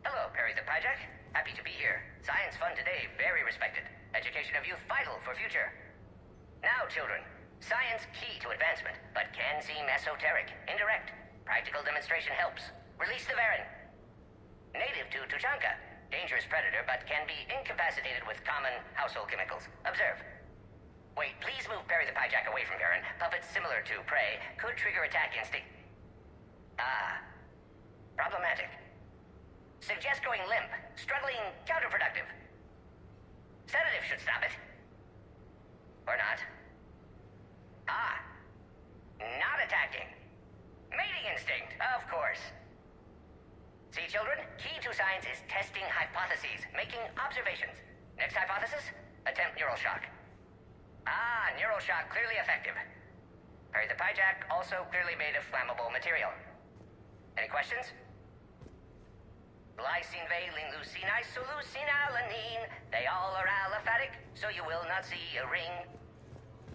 Hello, Perry the Pyjak. Happy to be here. Science fun today, very respected. Education of youth vital for future. Now, children, science key to advancement, but can seem esoteric, indirect. Practical demonstration helps. Release the Varen. Native to Tuchanka. Dangerous predator, but can be incapacitated with common household chemicals. Observe. Wait, please move Perry the Pyjak away from Varen. Puppets similar to prey could trigger attack instinct. Problematic. Suggest going limp. Struggling counterproductive. Sedative should stop it. Or not. Not attacking. Mating instinct, of course. See, children? Key to science is testing hypotheses, making observations. Next hypothesis? Attempt neural shock. Neural shock clearly effective. Perry the Pyjak also clearly made of flammable material. Any questions? Lysine, valine, leucine, isoleucine, alanine. They all are aliphatic, so you will not see a ring.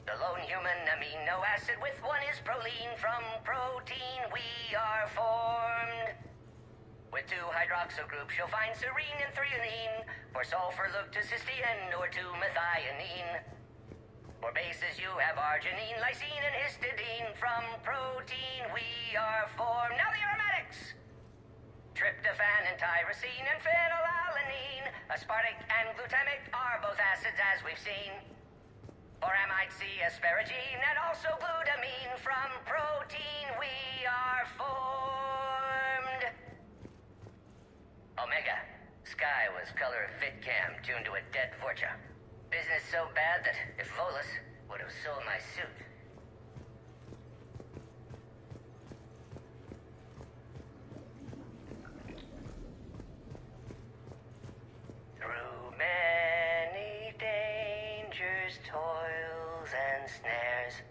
The lone human amino acid with one is proline. From protein we are formed. With 2 hydroxyl groups you'll find serine and threonine. For sulfur look to cysteine or to methionine. For bases you have arginine, lysine, and histidine. From protein we are formed. Now the aromatics! Tryptophan and tyrosine and phenylalanine. Aspartic and glutamic are both acids as we've seen. For amide C, asparagine, and also glutamine. From protein we are formed. Omega. Sky was color of VidCam tuned to a dead Vorcha. Business so bad that if Volus would have sold my suit. Through many dangers, toils, and snares,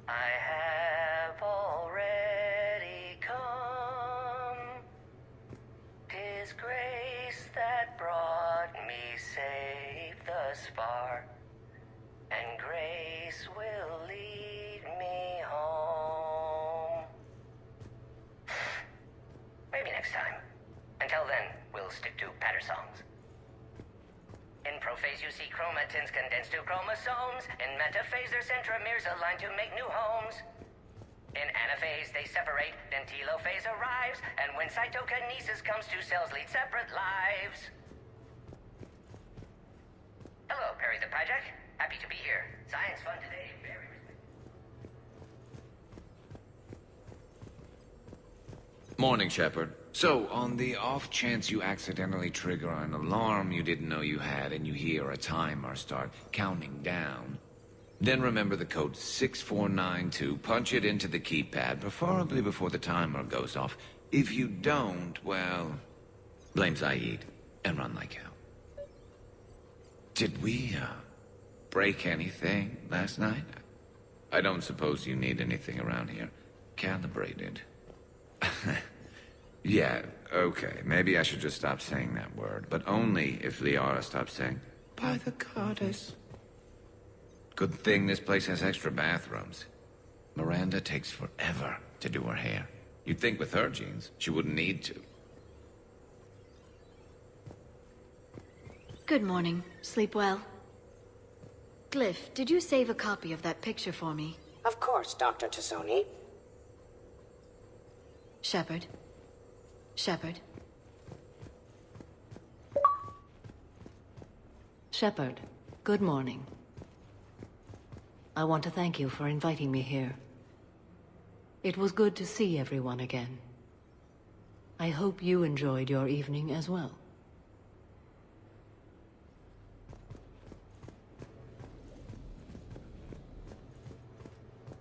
I have already come. 'Tis grace that brought me safe thus far, and grace will lead me home. Maybe next time. Until then, we'll stick to patter songs. In prophase you see chromatins condensed to chromosomes. In metaphase their centromeres align to make new homes. In anaphase they separate, then telophase arrives, and when cytokinesis comes, 2 cells lead separate lives. Hello, Perry the Project. Happy to be here. Science fun today. Very Morning, Shepard. So, on the off chance you accidentally trigger an alarm you didn't know you had and you hear a timer start counting down, then remember the code 6492, punch it into the keypad, preferably before the timer goes off. If you don't, well, blame Zaid and run like hell. Did we, break anything last night? I don't suppose you need anything around here calibrated. Yeah, okay, maybe I should just stop saying that word, but only if Liara stops saying, by the goddess. Good thing this place has extra bathrooms. Miranda takes forever to do her hair. You'd think with her genes, she wouldn't need to. Good morning. Sleep well? Glyph, did you save a copy of that picture for me? Of course, Dr. Tassoni. Shepard. Shepard. Shepard, good morning. I want to thank you for inviting me here. It was good to see everyone again. I hope you enjoyed your evening as well.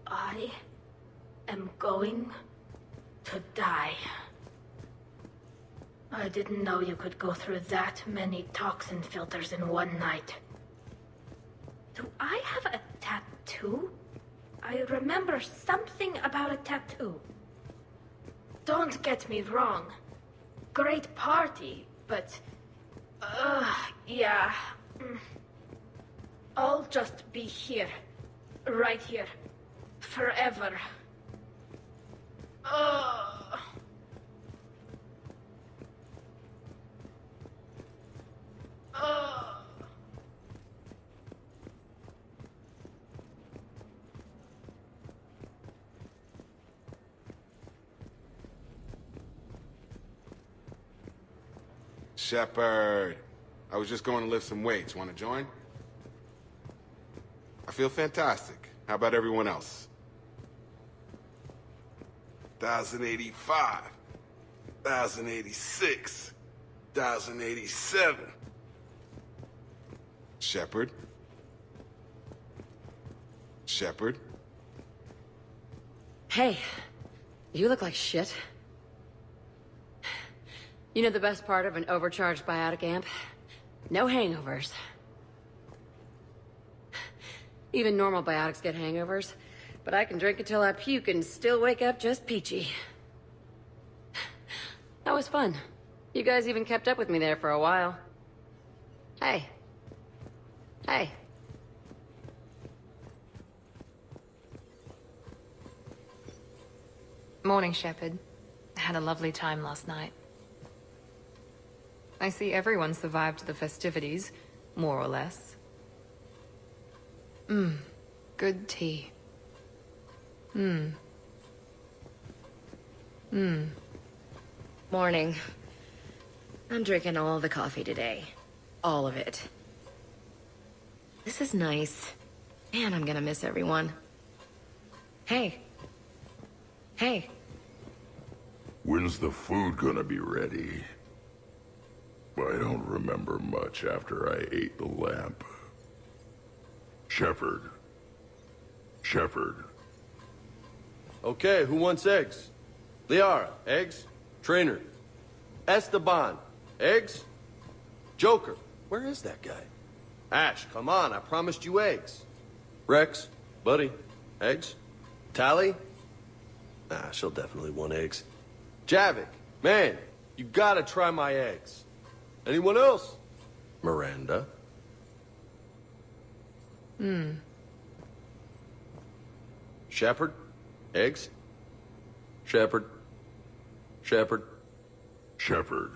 I am going to die. I didn't know you could go through that many toxin filters in one night. Do I have a tattoo? I remember something about a tattoo. Don't get me wrong. Great party, but... yeah. I'll just be here. Right here. Forever. Shepard, I was just going to lift some weights. Want to join? I feel fantastic. How about everyone else? 1085, 1086, 1087. Shepard? Shepard? Hey, you look like shit. You know the best part of an overcharged biotic amp? No hangovers. Even normal biotics get hangovers, but I can drink until I puke and still wake up just peachy. That was fun. You guys even kept up with me there for a while. Hey. Hey. Morning, Shepard. Had a lovely time last night. I see everyone survived the festivities, more or less. Good tea. Morning. I'm drinking all the coffee today. All of it. This is nice. Man, I'm gonna miss everyone. Hey. Hey. When's the food gonna be ready? I don't remember much after I ate the lamp. Shepard. Shepard. Okay, who wants eggs? Liara, eggs? Trainer. Esteban, eggs? Joker, where is that guy? Ash, come on, I promised you eggs. Wrex, buddy, eggs? Tally? Nah, she'll definitely want eggs. Javik, man, you gotta try my eggs. Anyone else? Miranda? Shepard? Eggs? Shepard? Shepard? Shepard.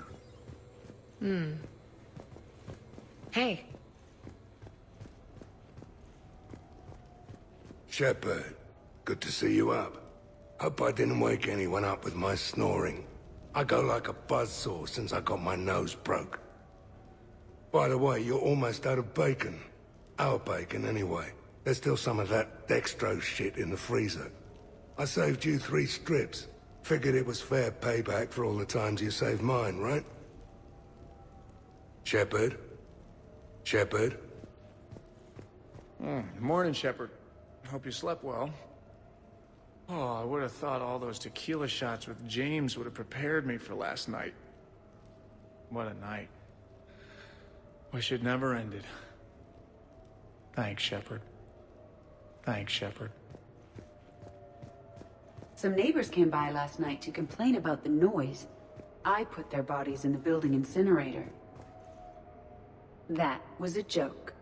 Hey. Shepard, good to see you up. Hope I didn't wake anyone up with my snoring. I go like a buzzsaw since I got my nose broke. By the way, you're almost out of bacon. Our bacon, anyway. There's still some of that dextrose shit in the freezer. I saved you 3 strips. Figured it was fair payback for all the times you saved mine, right? Shepard? Shepard? Morning, Shepard. Hope you slept well. Oh, I would have thought all those tequila shots with James would have prepared me for last night. What a night. Wish it never ended. Thanks, Shepard. Thanks, Shepard. Some neighbors came by last night to complain about the noise. I put their bodies in the building incinerator. That was a joke.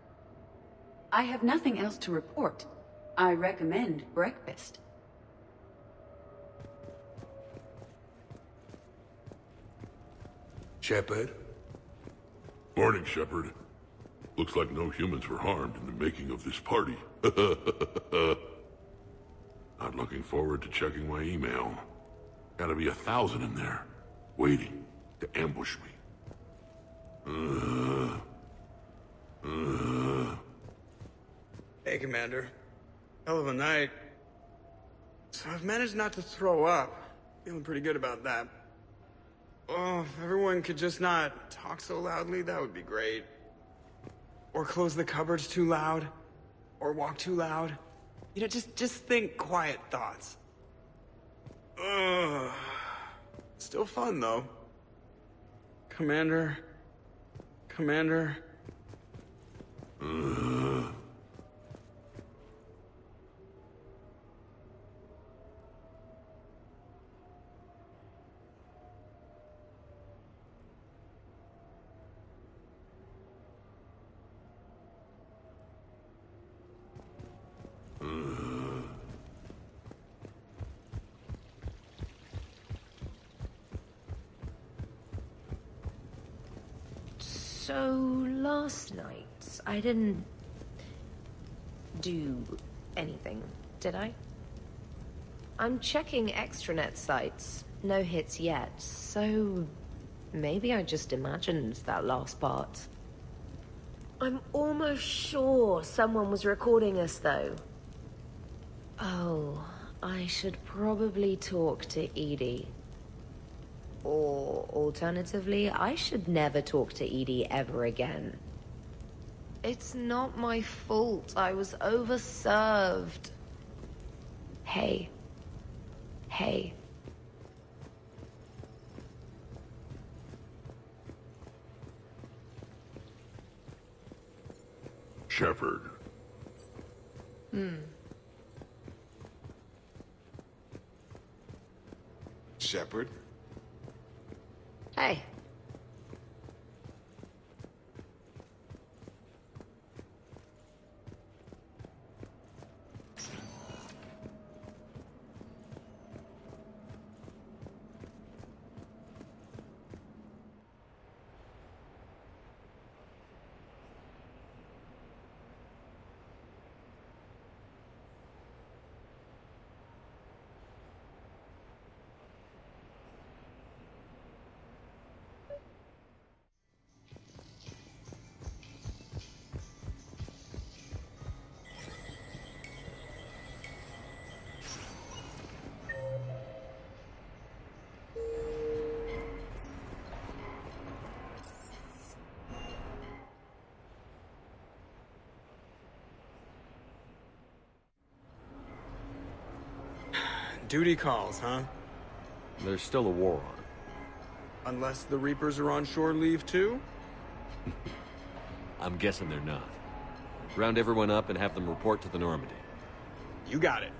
I have nothing else to report. I recommend breakfast. Shepard? Morning, Shepard. Looks like no humans were harmed in the making of this party. Not looking forward to checking my email. Gotta be 1,000 in there, waiting to ambush me. Hey, Commander. Hell of a night. So I've managed not to throw up. Feeling pretty good about that. Oh, if everyone could just not talk so loudly, that would be great. Or close the cupboards too loud. Or walk too loud. You know, just think quiet thoughts. Ugh. Still fun, though. Commander. Commander. So, last night, I didn't do anything, did I? I'm checking extranet sites. No hits yet, so maybe I just imagined that last part. I'm almost sure someone was recording us, though. Oh, I should probably talk to Edie. Or, alternatively, I should never talk to Edie ever again. It's not my fault. I was overserved. Hey. Hey. Shepard. Shepard? Hey. Duty calls, huh? There's still a war on. Unless the Reapers are on shore leave too? I'm guessing they're not. Round everyone up and have them report to the Normandy. You got it.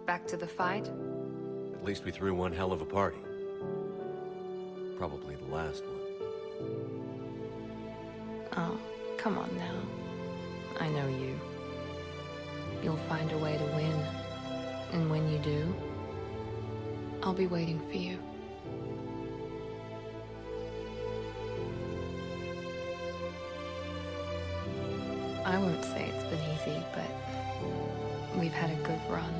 Back to the fight? At least we threw one hell of a party. Probably the last one. Oh, come on now. I know you. You'll find a way to win. And when you do, I'll be waiting for you. I won't say it's been easy, but we've had a good run.